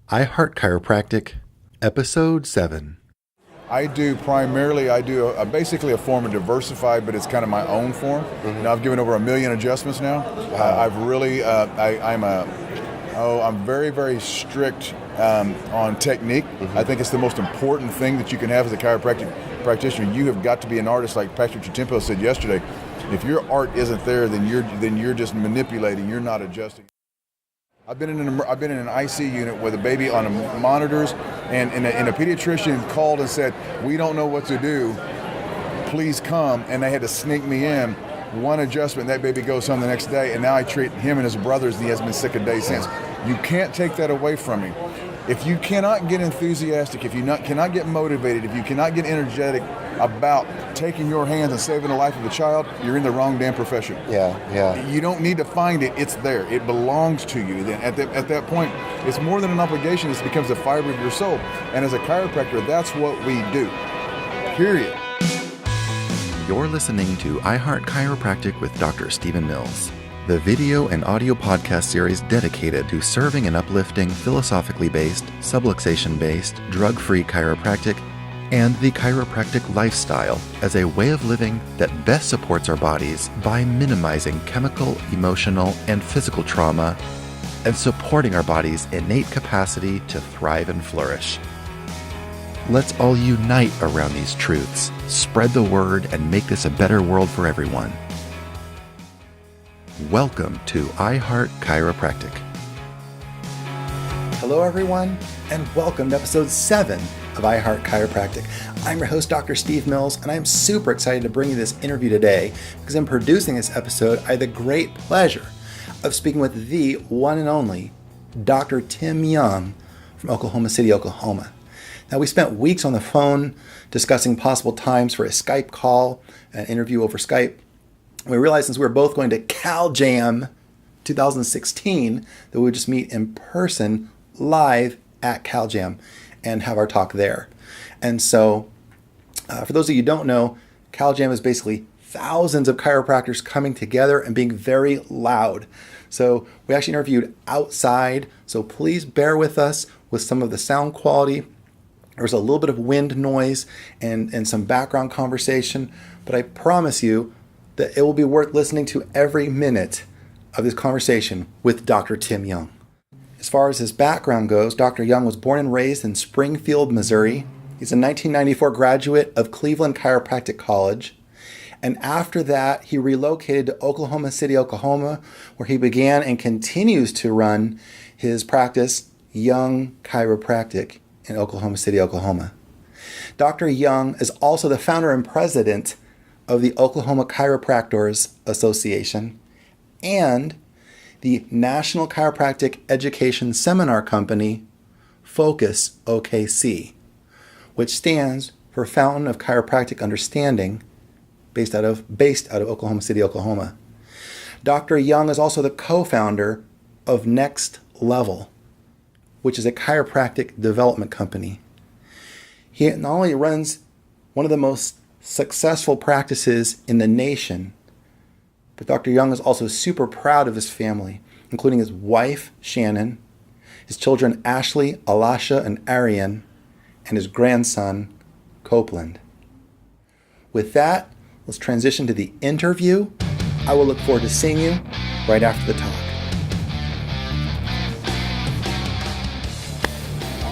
Chiropractic, Episode 7. I do basically a form of diversified, but it's kind of my own form. Mm-hmm. Now I've given over 1 million adjustments now. Wow. I'm very, very strict on technique. Mm-hmm. I think it's the most important thing that you can have as a chiropractic practitioner. You have got to be an artist, like Patrick Chitempo said yesterday. If your art isn't there, then you're just manipulating. You're not adjusting. I've been in an IC unit with a baby on monitors, and a pediatrician called and said, "We don't know what to do. Please come." And they had to sneak me in. One adjustment, that baby goes home the next day, and now I treat him and his brothers, and he has been sick a day since. You can't take that away from me. If you cannot get enthusiastic, if you cannot get motivated, if you cannot get energetic about taking your hands and saving the life of a child, you're in the wrong damn profession. Yeah. You don't need to find it. It's there. It belongs to you. Then at that point, it's more than an obligation. It becomes the fiber of your soul. And as a chiropractor, that's what we do. Period. You're listening to Chiropractic with Dr. Stephen Mills, the video and audio podcast series dedicated to serving and uplifting philosophically based, subluxation-based, drug-free chiropractic and the chiropractic lifestyle as a way of living that best supports our bodies by minimizing chemical, emotional, and physical trauma and supporting our body's innate capacity to thrive and flourish. Let's all unite around these truths, spread the word, and make this a better world for everyone. Welcome to I Heart Chiropractic. Hello, everyone, and welcome to episode 7 of I Heart Chiropractic. I'm your host, Dr. Steve Mills, and I'm super excited to bring you this interview today because in producing this episode, I had the great pleasure of speaking with the one and only Dr. Tim Young from Oklahoma City, Oklahoma. Now, we spent weeks on the phone discussing possible times for a Skype call, an interview over Skype. We realized since we were both going to CalJam 2016 that we would just meet in person live at CalJam and have our talk there. And so, for those of you who don't know, CalJam is basically thousands of chiropractors coming together and being very loud. So we actually interviewed outside, so please bear with us with some of the sound quality. There was a little bit of wind noise and some background conversation, but I promise you that it will be worth listening to every minute of this conversation with Dr. Tim Young. As far as his background goes, Dr. Young was born and raised in Springfield, Missouri. He's a 1994 graduate of Cleveland Chiropractic College. And after that, he relocated to Oklahoma City, Oklahoma, where he began and continues to run his practice, Young Chiropractic, in Oklahoma City, Oklahoma. Dr. Young is also the founder and president of the Oklahoma Chiropractors Association and the National Chiropractic Education Seminar Company, Focus OKC, which stands for Fountain of Chiropractic Understanding, based out of Oklahoma City, Oklahoma. Dr. Young is also the co-founder of Next Level, which is a chiropractic development company. He not only runs one of the most successful practices in the nation, but Dr. Young is also super proud of his family, including his wife, Shannon, his children, Ashley, Alasha, and Arian, and his grandson, Copeland. With that, let's transition to the interview. I will look forward to seeing you right after the talk.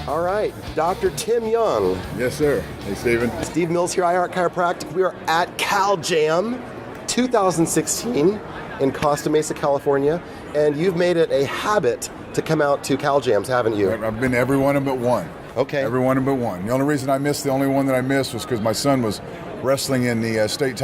All right, Dr. Tim Young. Yes, sir. Hey, Stephen. Steve Mills here, I Heart Chiropractic. We are at CalJam 2016 in Costa Mesa, California, and you've made it a habit to come out to CalJams, haven't you? I've been to every one but one. Okay. Every one but one. The only reason the only one that I missed was because my son was wrestling in the state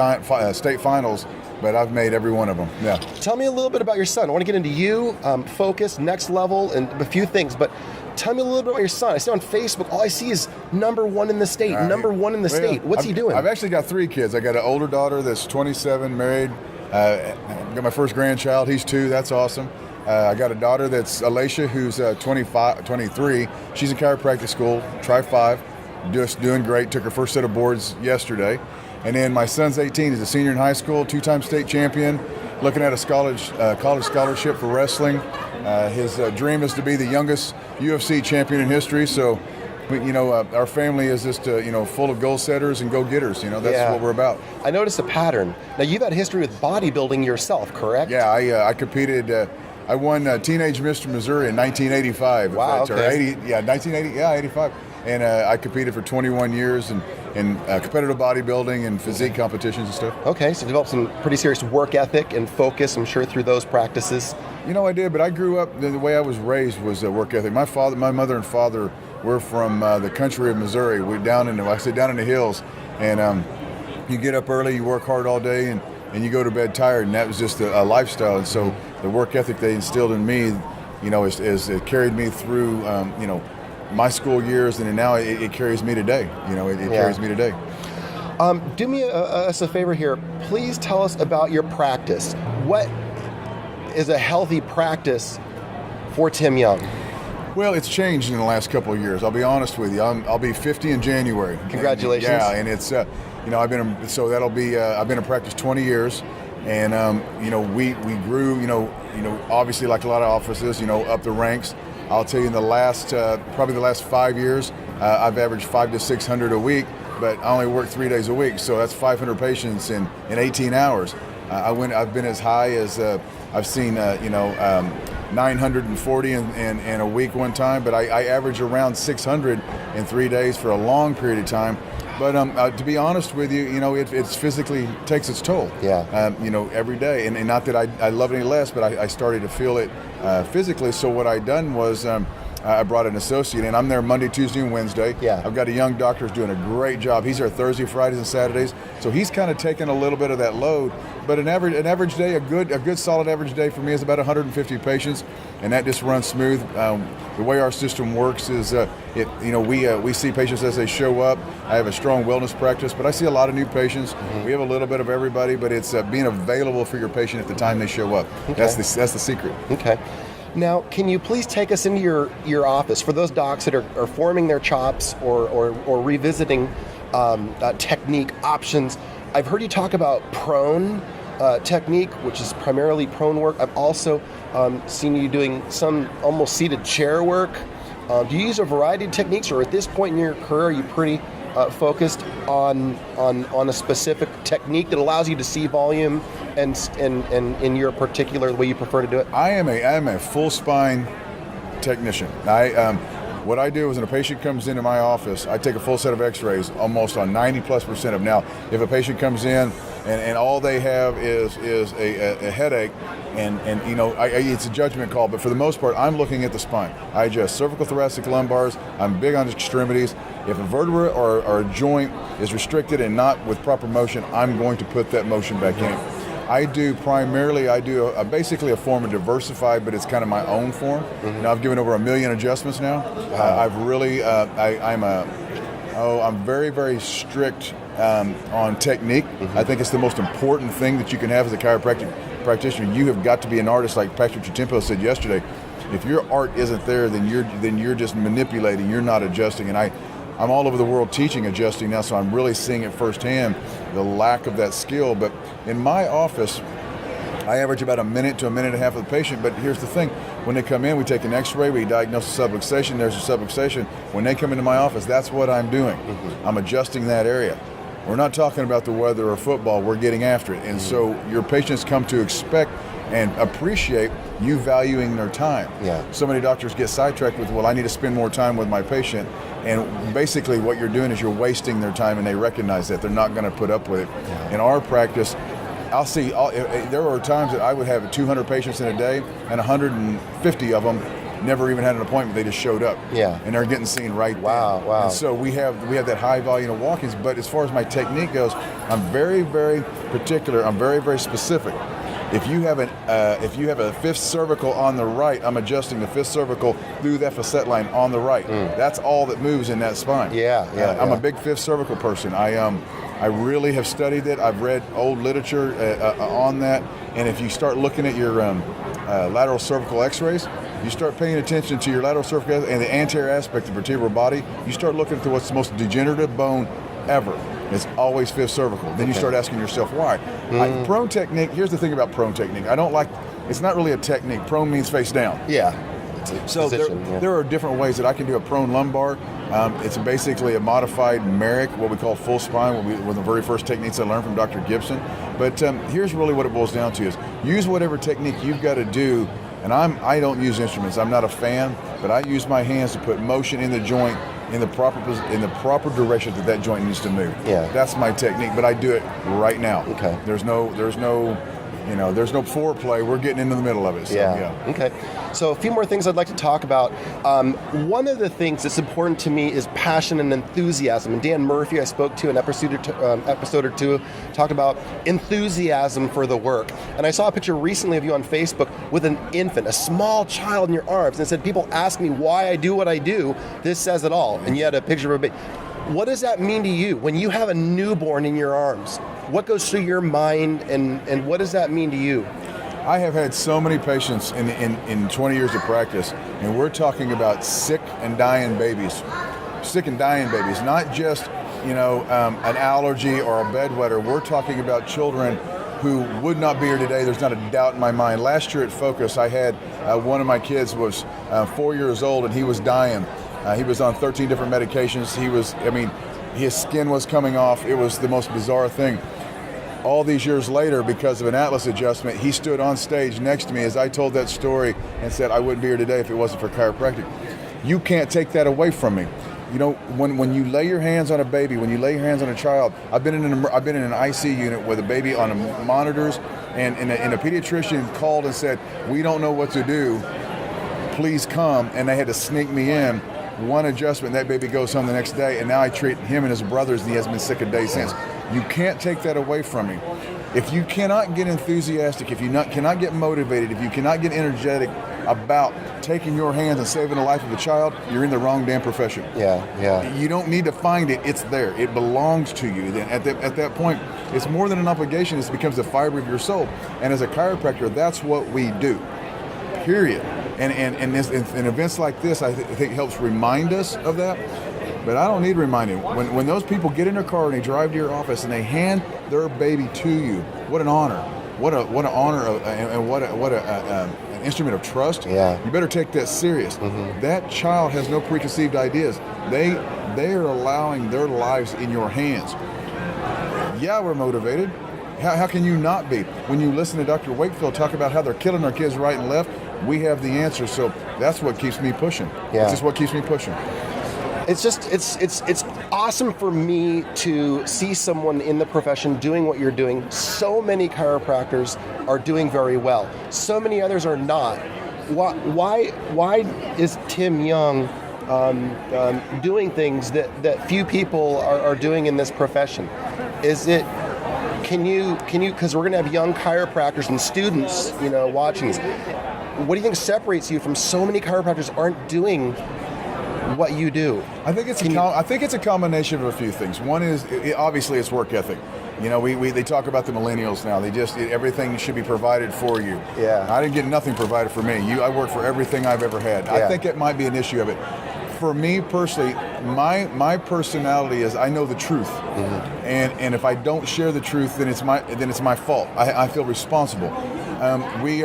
finals, but I've made every one of them. Yeah. Tell me a little bit about your son. I want to get into you, Focus, Next Level, and a few things, but tell me a little bit about your son. I see on Facebook, all I see is number one in the state, state. What's he doing? I've actually got 3 kids. I got an older daughter that's 27, married. Got my first grandchild. He's 2. That's awesome. I got a daughter that's Alasha, who's 23. She's in chiropractic school, Tri-5, just doing great. Took her first set of boards yesterday. And then my son's 18. He's a senior in high school, 2-time state champion. looking at a college scholarship for wrestling. His dream is to be the youngest UFC champion in history. So, our family is just full of goal setters and go getters. That's what we're about. I noticed a pattern. Now, you've had history with bodybuilding yourself, correct? Yeah, I competed. I won Teenage Mr. Missouri in 1985. Wow. Okay. 85. And I competed for 21 years in competitive bodybuilding and physique competitions and stuff. Okay, so developed some pretty serious work ethic and focus, I'm sure, through those practices. I did, but I grew up, the way I was raised was work ethic. My mother and father were from the country of Missouri. We're down in the hills. And you get up early, you work hard all day, and you go to bed tired, and that was just a lifestyle. And so the work ethic they instilled in me, it carried me through, my school years, and now it carries me today. Carries me today. Do me us a favor here. Please tell us about your practice. What is a healthy practice for Tim Young? Well, it's changed in the last couple of years. I'll be honest with you. I'll be 50 in January. Congratulations. And it's I've been in practice 20 years, and we grew obviously like a lot of offices up the ranks. I'll tell you, in probably the last 5 years, I've averaged 500 to 600 a week, but I only work 3 days a week, so that's 500 patients in 18 hours. I've been as high as I've seen 940 in a week one time, but I average around 600 in 3 days for a long period of time. But to be honest with you, it's physically takes its toll. Yeah. Every day, and not that I love it any less, but I started to feel it physically. So what I done was I brought an associate in. I'm there Monday, Tuesday, and Wednesday. Yeah. I've got a young doctor who's doing a great job. He's there Thursday, Fridays, and Saturdays. So he's kind of taking a little bit of that load. But an average day, a good solid average day for me is about 150 patients, and that just runs smooth. The way our system works is we see patients as they show up. I have a strong wellness practice, but I see a lot of new patients. Mm-hmm. We have a little bit of everybody, but it's being available for your patient at the time they show up. Okay. That's the secret. Okay. Now, can you please take us into your office for those docs that are forming their chops or revisiting technique options? I've heard you talk about prone technique, which is primarily prone work. I've also seen you doing some almost seated chair work. Do you use a variety of techniques, or at this point in your career, are you pretty focused on a specific technique that allows you to see volume and in your particular way you prefer to do it? I am a full spine technician. What I do is when a patient comes into my office, I take a full set of x-rays almost on 90+% of them. Now, if a patient comes in and all they have is a headache, and it's a judgment call, but for the most part, I'm looking at the spine. I adjust cervical, thoracic, lumbars. I'm big on extremities. If a vertebra or a joint is restricted and not with proper motion, I'm going to put that motion back in. I do basically a form of diversified, but it's kind of my own form. Mm-hmm. Now I've given over 1 million adjustments now. Wow. I'm very, very strict on technique. Mm-hmm. I think it's the most important thing that you can have as a chiropractic practitioner. You have got to be an artist, like Pastor Chitimpo said yesterday. If your art isn't there, then you're just manipulating. You're not adjusting. And I'm all over the world teaching adjusting now, so I'm really seeing it firsthand, the lack of that skill. But in my office, I average about a minute to a minute and a half of the patient. But here's the thing. When they come in, we take an x-ray, we diagnose a subluxation, there's a subluxation. When they come into my office, that's what I'm doing. Mm-hmm. I'm adjusting that area. We're not talking about the weather or football, we're getting after it. And so your patients come to expect and appreciate you valuing their time. Yeah. So many doctors get sidetracked with, well, I need to spend more time with my patient. And basically what you're doing is you're wasting their time, and they recognize that. They're not going to put up with it. Yeah. In our practice, there are times that I would have 200 patients in a day, and 150 of them never even had an appointment. They just showed up. Yeah. And they're getting seen right there. Wow. And so we have that high volume of walk-ins. But as far as my technique goes, I'm very, very particular. I'm very, very specific. If you have a fifth cervical on the right, I'm adjusting the fifth cervical through that facet line on the right. That's all that moves in that spine. I'm a big fifth cervical person. I really have studied it. I've read old literature on that. And if you start looking at your lateral cervical x-rays, you start paying attention to your lateral cervical and the anterior aspect of the vertebral body, you start looking at what's the most degenerative bone ever. It's always fifth cervical. Then you start asking yourself why. Prone technique, here's the thing about prone technique. It's not really a technique. Prone means face down. Yeah. So there are different ways that I can do a prone lumbar. It's basically a modified Merrick, what we call full spine, one of the very first techniques I learned from Dr. Gibson. But here's really what it boils down to is use whatever technique you've got to do. And I don't use instruments. I'm not a fan, but I use my hands to put motion in the joint in the proper direction that joint needs to move. Yeah. That's my technique, but I do it right now. Okay. There's no foreplay. We're getting into the middle of it. So, yeah. Okay. So a few more things I'd like to talk about. One of the things that's important to me is passion and enthusiasm. And Dan Murphy, I spoke to an episode or two, talked about enthusiasm for the work. And I saw a picture recently of you on Facebook with an infant, a small child in your arms, and it said, people ask me why I do what I do. This says it all. And you had a picture of a baby. What does that mean to you when you have a newborn in your arms? What goes through your mind, and what does that mean to you? I have had so many patients in 20 years of practice, and we're talking about sick and dying babies, not just an allergy or a bedwetter. We're talking about children who would not be here today. There's not a doubt in my mind. Last year at Focus, I had one of my kids was 4 years old, and he was dying. He was on 13 different medications. His skin was coming off. It was the most bizarre thing. All these years later, because of an Atlas adjustment, he stood on stage next to me as I told that story and said, I wouldn't be here today if it wasn't for chiropractic. You can't take that away from me. When you lay your hands on a baby, when you lay your hands on a child, I've been in an IC unit with a baby on monitors, and a pediatrician called and said, we don't know what to do, please come, and they had to sneak me in. One adjustment, that baby goes home the next day, and now I treat him and his brothers, and he hasn't been sick a day since. You can't take that away from me. If you cannot get enthusiastic, if you cannot get motivated, if you cannot get energetic about taking your hands and saving the life of a child, you're in the wrong damn profession. Yeah. You don't need to find it. It's there. It belongs to you. Then at that point, it's more than an obligation. It becomes the fiber of your soul. And as a chiropractor, that's what we do. Period. And events like this, I think helps remind us of that. But I don't need reminding. When those people get in their car and they drive to your office and they hand their baby to you, what an honor! What an honor and what an instrument of trust. Yeah. You better take that serious. Mm-hmm. That child has no preconceived ideas. They are allowing their lives in your hands. Yeah, we're motivated. How can you not be? When you listen to Dr. Wakefield talk about how they're killing our kids right and left, we have the answer. So that's what keeps me pushing. Yeah. That's just what keeps me pushing. It's awesome for me to see someone in the profession doing what you're doing. So many chiropractors are doing very well. So many others are not. Why is Tim Young doing things that few people are doing in this profession? Is it? Can you? Because we're going to have young chiropractors and students, watching these. What do you think separates you from so many chiropractors aren't doing what you do? I think it's a combination of a few things. One is obviously it's work ethic. They talk about the millennials now. Everything should be provided for you. Yeah. I didn't get nothing provided for me. I work for everything I've ever had. Yeah. I think it might be an issue of it. For me personally, my personality is I know the truth, mm-hmm. and if I don't share the truth, then it's my fault. I feel responsible. We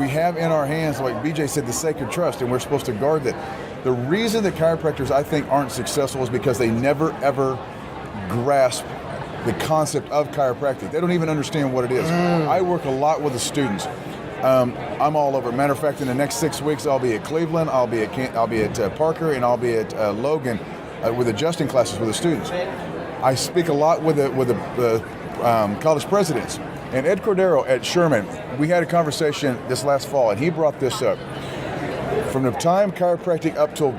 have in our hands, like BJ said, the sacred trust, and we're supposed to guard that. The reason that chiropractors, I think, aren't successful is because they never, ever grasp the concept of chiropractic. They don't even understand what it is. I work a lot with the students. I'm all over. Matter of fact, in the next 6 weeks, I'll be at Cleveland, I'll be at Parker, and I'll be at Logan with adjusting classes with the students. I speak a lot with the college presidents. And Ed Cordero at Sherman, we had a conversation this last fall, and he brought this up. From the time chiropractic up till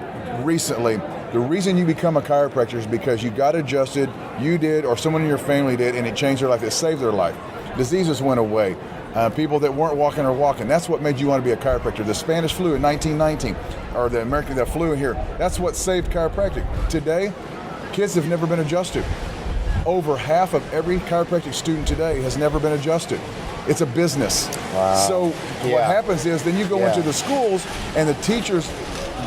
recently, the reason you become a chiropractor is because you got adjusted, you did, or someone in your family did, and it changed their life, it saved their life. Diseases went away. People that weren't walking are walking. That's what made you want to be a chiropractor. The Spanish flu in 1919, or the American that flew in here, that's what saved chiropractic. Today, kids have never been adjusted. Over half of every chiropractic student today has never been adjusted. It's a business. Wow. So what happens is then you go into the schools and the teachers,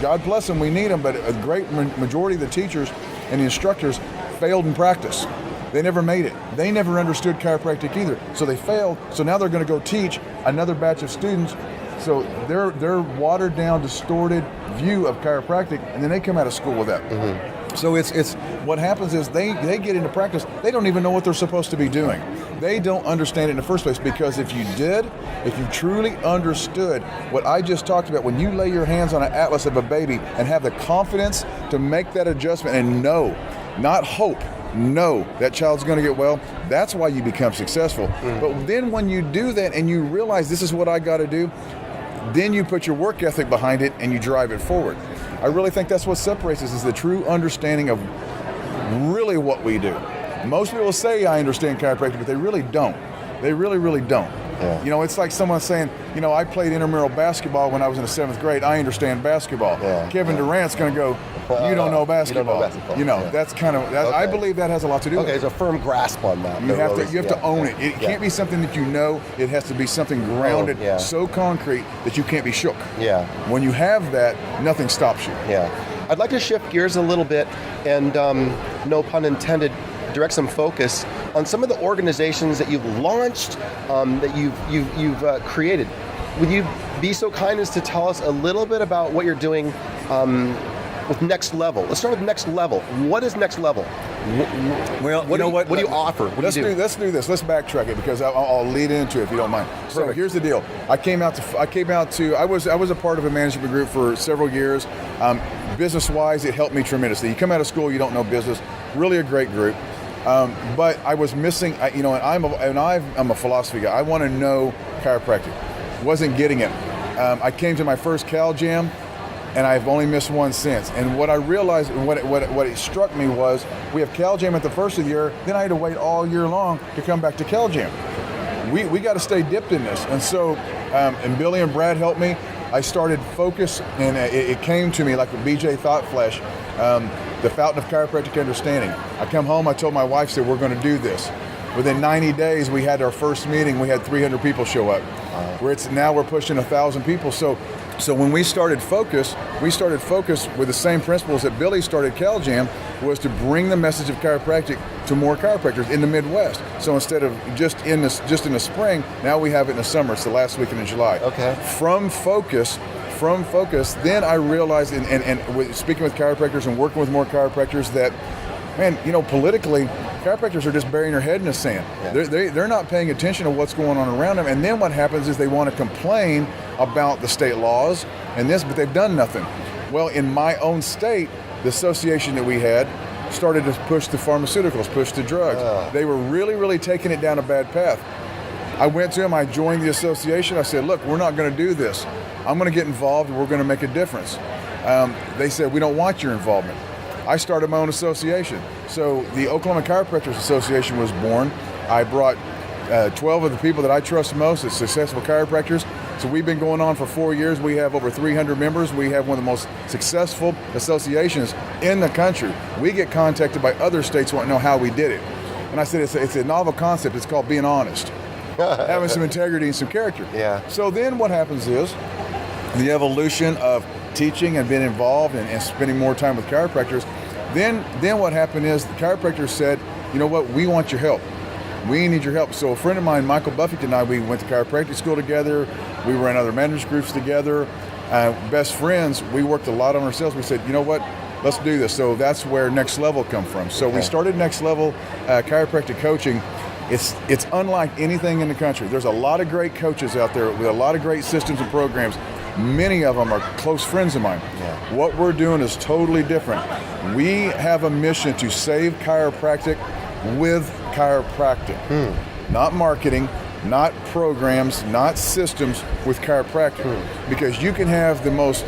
God bless them, we need them, but a great majority of the teachers and the instructors failed in practice. They never made it. They never understood chiropractic either. So they failed. So now they're going to go teach another batch of students. So they're watered down, distorted view of chiropractic, and then they come out of school with that. Mm-hmm. So it's what happens is they get into practice. They don't even know what they're supposed to be doing. They don't understand it in the first place, because if you truly understood what I just talked about, when you lay your hands on an atlas of a baby and have the confidence to make that adjustment and know, not hope, know that child's going to get well, that's why you become successful. But then when you do that and you realize this is what I got to do, then you put your work ethic behind it and you drive it forward. I really think that's what separates us, is the true understanding of really what we do. Most people say I understand chiropractic, but they really don't. They really, really don't. Yeah. You know, it's like someone saying, you know, I played intramural basketball when I was in the 7th grade. I understand basketball. Yeah. Kevin Durant's going to go, you don't know basketball. You don't know basketball. You know, that's kind of, okay. I believe that has a lot to do with it. Okay, there's a firm grasp on that. You have to own it. It can't be something that you know. It has to be something grounded, so concrete that you can't be shook. Yeah. When you have that, nothing stops you. Yeah. I'd like to shift gears a little bit and, no pun intended, direct some focus on some of the organizations that you've launched, that you've created. Would you be so kind as to tell us a little bit about what you're doing with Next Level? Let's start with Next Level. What is Next Level? Well, what do you offer? Let's do this. Let's backtrack it, because I'll lead into it if you don't mind. Perfect. So here's the deal. I was a part of a management group for several years. Business-wise, it helped me tremendously. You come out of school, you don't know business. Really a great group. But I was missing, and I'm a philosophy guy. I want to know chiropractic. Wasn't getting it. I came to my first Cal Jam, and I've only missed one since. And what I realized, and what it struck me was, we have Cal Jam at the first of the year, then I had to wait all year long to come back to Cal Jam. We got to stay dipped in this. And so, and Billy and Brad helped me. I started Focus, and it came to me like a BJ Thought Flash. The Fountain of Chiropractic Understanding. I come home, I told my wife, said, we're going to do this. Within 90 days, we had our first meeting, we had 300 people show up. Now we're pushing 1,000 people. So when we started Focus with the same principles that Billy started Cal Jam, was to bring the message of chiropractic to more chiropractors in the Midwest. So instead of just in the spring, now we have it in the summer. It's the last weekend in July. Okay. From Focus, then I realized, and speaking with chiropractors and working with more chiropractors, that, man, you know, politically, chiropractors are just burying their head in the sand. Yeah. They're not paying attention to what's going on around them. And then what happens is they want to complain about the state laws and this, but they've done nothing. Well, in my own state, the association that we had started to push the pharmaceuticals, push the drugs. They were really, really taking it down a bad path. I went to them, I joined the association. I said, look, we're not going to do this. I'm going to get involved and we're going to make a difference. They said, we don't want your involvement. I started my own association. So the Oklahoma Chiropractors Association was born. I brought 12 of the people that I trust most as successful chiropractors. So we've been going on for 4 years. We have over 300 members. We have one of the most successful associations in the country. We get contacted by other states who want to know how we did it. And I said, it's a novel concept. It's called being honest. Having some integrity and some character. Yeah. So then what happens is the evolution of teaching and being involved and spending more time with chiropractors. Then what happened is the chiropractors said, you know what, we want your help. We need your help. So a friend of mine, Michael Buffington, and I, we went to chiropractic school together. We were in other management groups together. Best friends, we worked a lot on ourselves. We said, you know what, let's do this. So that's where Next Level come from. So we started Next Level Chiropractic Coaching. It's unlike anything in the country. There's a lot of great coaches out there with a lot of great systems and programs. Many of them are close friends of mine. Yeah. What we're doing is totally different. We have a mission to save chiropractic with chiropractic. Not marketing, not programs, not systems, with chiropractic. Because you can have the most,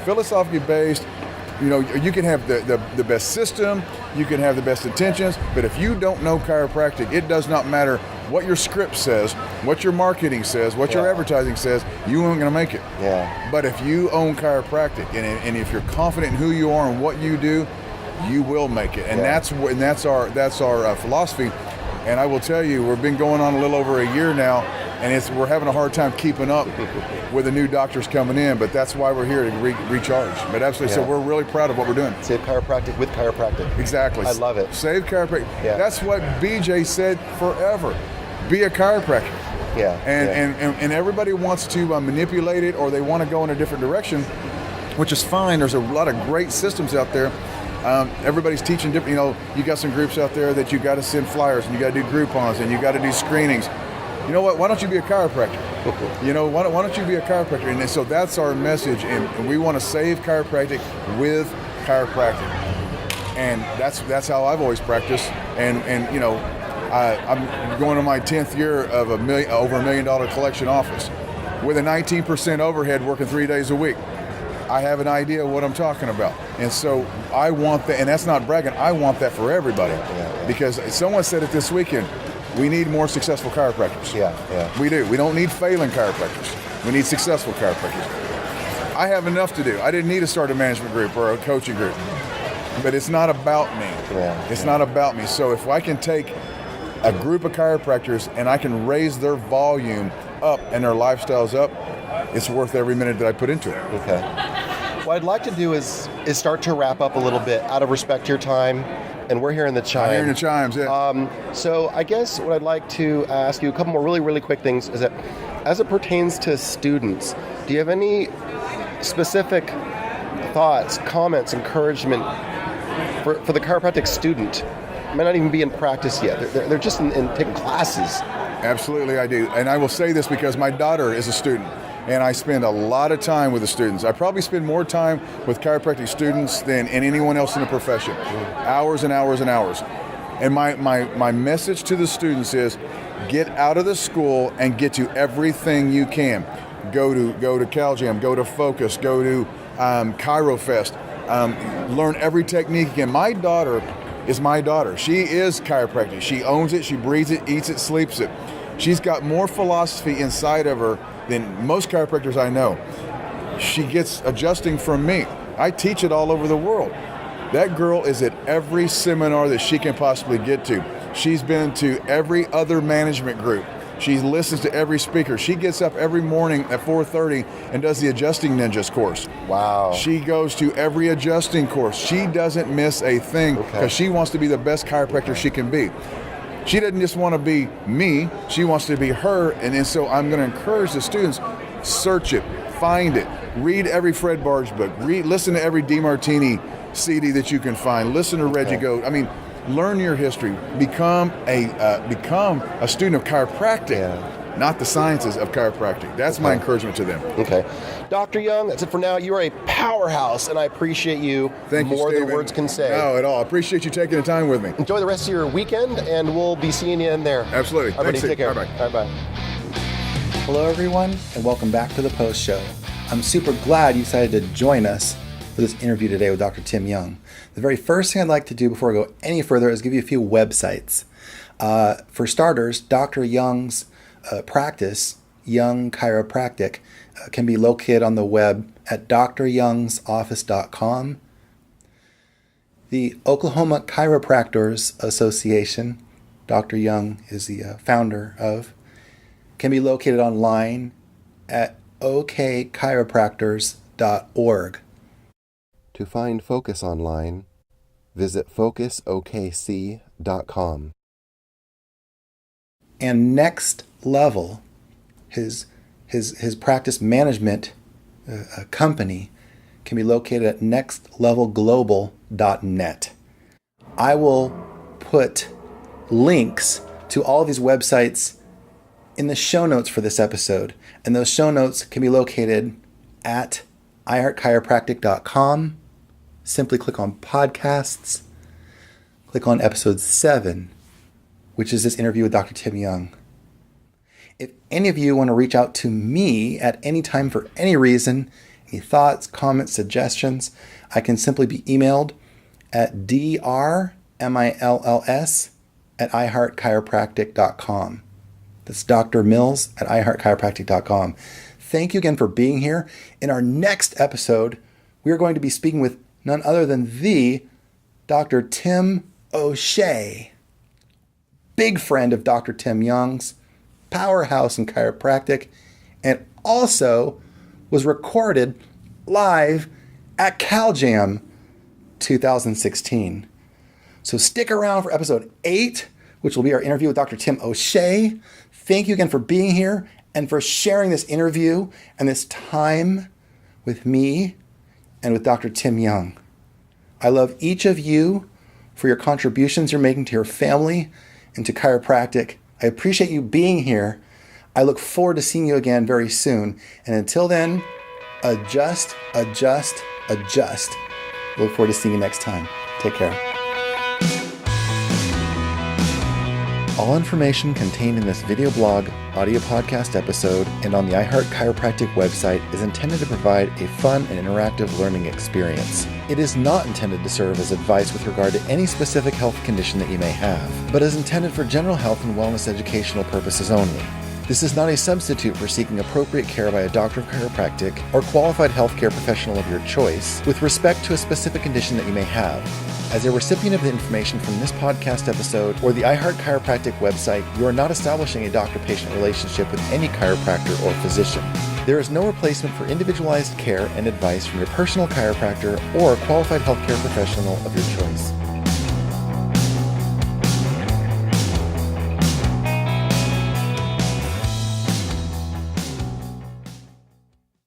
philosophically based, you know, you can have the best system, you can have the best intentions, but if you don't know chiropractic, it does not matter what your script says, what your marketing says, what your advertising says, you aren't going to make it. Yeah. But if you own chiropractic and if you're confident in who you are and what you do, you will make it. And that's our philosophy. And I will tell you, we've been going on a little over a year now. and we're having a hard time keeping up with the new doctors coming in, but that's why we're here to recharge. But absolutely, so we're really proud of what we're doing. Save chiropractic with chiropractic. Exactly. I love it. Save chiropractic. Yeah. That's what BJ said forever. Be a chiropractor. Yeah. And everybody wants to manipulate it, or they want to go in a different direction, which is fine. There's a lot of great systems out there. Everybody's teaching different, you got some groups out there that you got to send flyers, and you got to do Groupons, and you got to do screenings. You know what? Why don't you be a chiropractor? Why don't you be a chiropractor? And so that's our message, and we want to save chiropractic with chiropractic. And that's how I've always practiced. And I'm going to my 10th year of over $1 million collection office with a 19% overhead, working 3 days a week. I have an idea of what I'm talking about. And so I want that, and that's not bragging, I want that for everybody. Because someone said it this weekend, we need more successful chiropractors. We do. We don't need failing chiropractors. We need successful chiropractors. I have enough to do. I didn't need to start a management group or a coaching group. But it's not about me. It's not about me. So if I can take a group of chiropractors and I can raise their volume up and their lifestyles up, it's worth every minute that I put into it. Okay. What I'd like to do is start to wrap up a little bit out of respect to your time, and we're hearing the chime. I'm hearing the chimes, yeah. So I guess what I'd like to ask you, a couple more really, really quick things, is that as it pertains to students, do you have any specific thoughts, comments, encouragement for the chiropractic student? Might not even be in practice yet. They're just in taking classes. Absolutely, I do. And I will say this because my daughter is a student, and I spend a lot of time with the students. I probably spend more time with chiropractic students than anyone else in the profession. Hours and hours and hours. And my message to the students is, get out of the school and get to everything you can. Go to CalJam, go to Focus, go to ChiroFest. Learn every technique again. My daughter is my daughter. She is chiropractic. She owns it, she breathes it, eats it, sleeps it. She's got more philosophy inside of her than most chiropractors I know. She gets adjusting from me. I teach it all over the world. That girl is at every seminar that she can possibly get to. She's been to every other management group. She listens to every speaker. She gets up every morning at 4:30 and does the Adjusting Ninjas course. Wow. She goes to every adjusting course. She doesn't miss a thing because she wants to be the best chiropractor she can be. She doesn't just want to be me. She wants to be her. And so I'm going to encourage the students, search it, find it, read every Fred Barge book, listen to every DeMartini CD that you can find, listen to Reggie Goat. I mean, learn your history. Become a student of chiropractic, not the sciences of chiropractic. That's my encouragement to them. Okay. Dr. Young, that's it for now. You are a powerhouse, and I appreciate you more than words can say. No, at all. I appreciate you taking the time with me. Enjoy the rest of your weekend, and we'll be seeing you in there. Absolutely. Everybody, Thanks, take care. Bye-bye. All right, bye. Hello, everyone, and welcome back to the Post Show. I'm super glad you decided to join us for this interview today with Dr. Tim Young. The very first thing I'd like to do before I go any further is give you a few websites. For starters, Dr. Young's practice, Young Chiropractic, can be located on the web at dryoungsoffice.com. The Oklahoma Chiropractors Association, Dr. Young is the founder of, can be located online at okchiropractors.org. To find Focus online, visit focusokc.com. And Next Level, his practice management company, can be located at nextlevelglobal.net. I will put links to all of these websites in the show notes for this episode, and those show notes can be located at iHeartChiropractic.com. Simply click on podcasts, click on episode 7, which is this interview with Dr. Tim Young. If any of you want to reach out to me at any time for any reason, any thoughts, comments, suggestions, I can simply be emailed at drmills@iheartchiropractic.com. That's Dr. Mills at iHeartChiropractic.com. Thank you again for being here. In our next episode, we are going to be speaking with none other than the Dr. Tim O'Shea, big friend of Dr. Tim Young's, powerhouse in chiropractic, and also was recorded live at CalJam 2016. So stick around for episode 8, which will be our interview with Dr. Tim O'Shea. Thank you again for being here and for sharing this interview and this time with me and with Dr. Tim Young. I love each of you for your contributions you're making to your family and to chiropractic. I appreciate you being here. I look forward to seeing you again very soon. And until then, adjust, adjust, adjust. Look forward to seeing you next time. Take care. All information contained in this video blog, audio podcast episode, and on the iHeart Chiropractic website is intended to provide a fun and interactive learning experience. It is not intended to serve as advice with regard to any specific health condition that you may have, but is intended for general health and wellness educational purposes only. This is not a substitute for seeking appropriate care by a doctor of chiropractic or qualified healthcare professional of your choice with respect to a specific condition that you may have. As a recipient of the information from this podcast episode or the iHeart Chiropractic website, you are not establishing a doctor-patient relationship with any chiropractor or physician. There is no replacement for individualized care and advice from your personal chiropractor or a qualified healthcare professional of your choice.